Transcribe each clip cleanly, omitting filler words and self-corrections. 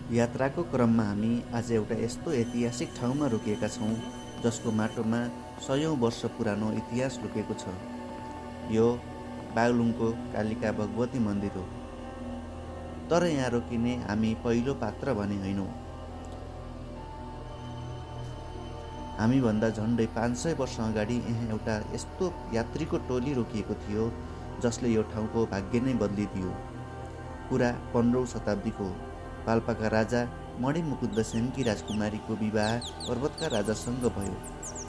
यात्राको क्रममा हामी आज एउटा यस्तो ऐतिहासिक ठाउँमा रोकिएका छौँ जसको माटोमा 100औं वर्ष पुरानो इतिहास लुकेको छ। यो बागलुङको कालिका भगवती मन्दिर हो। तर यहाँ रोकिने हामी पहिलो पात्र भने होइनौँ। हामीभन्दा झन्डै 500 वर्ष अगाडि यहाँ एउटा यस्तो यात्रीको टोली रोकिएको थियो जसले यो ठाउँको भाग्य नै बदलिदियो। कुरा 15औं शताब्दीको पाल्पाका राजा मणिमुकुन्द सेनकी राजकुमारीको विवाह पर्वतका राजासँग भयो।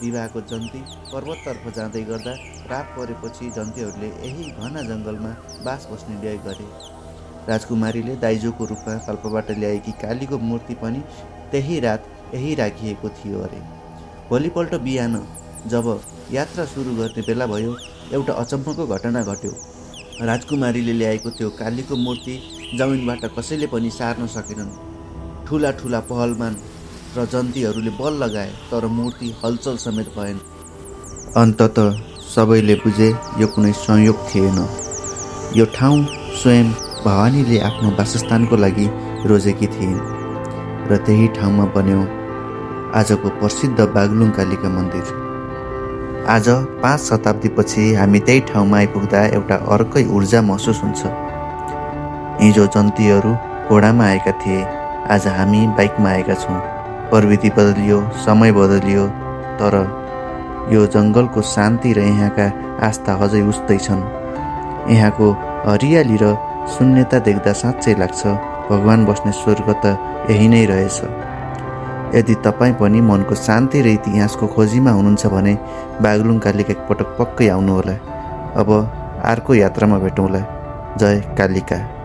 विवाहको जन्ती पर्वततर्फ जाँदै गर्दा रात परेपछि जन्तीहरूले यही घना जङ्गलमा बास बस्ने ल्याय गरे। राजकुमारीले दाइजोको रूपमा पाल्पाबाट ल्याएकी कालीको मूर्ति पनि त्यही रात यही राखिएको थियो अरे। भोलिपल्ट बिहान जब यात्रा सुरु गर्ने बेला भयो, एउटा अचम्मको घटना घट्यो। राजकुमारीले ल्याएको त्यो कालीको मूर्ति जमिनबाट कसैले पनि सार्न सकेनन्। ठुला ठुला पहलमान र जन्तीहरूले बल लगाए, तर मूर्ति हलचल समेत भएन। अन्ततः सबैले बुझे यो कुनै संयोग थिएन। यो ठाउँ स्वयं भवानीले आफ्नो वासस्थानको लागि रोजेकी थिइन् र त्यही ठाउँमा बन्यो आजको प्रसिद्ध बागलुङ कालिका मन्दिर। आज 5 शताब्दीपछि हामी त्यही ठाउँमा आइपुग्दा एउटा अर्कै ऊर्जा महसुस हुन्छ। हिजो जन्तीहरू घोडामा आएका थिए, आज हामी बाइकमा आएका छौँ। प्रविधि बदलियो, समय बदलियो, तर यो जङ्गलको शान्ति र यहाँका आस्था अझै उस्तै छन्। यहाँको हरियाली र शून्यता देख्दा साँच्चै लाग्छ भगवान बस्ने स्वर्ग त यही नै रहेछ। यदि तपाईँ पनि मनको शान्ति र इतिहासको खोजीमा हुनुहुन्छ भने बागलुङ कालिका एकपटक पक्कै आउनुहोला। अब अर्को यात्रामा भेटौँला। जय कालिका।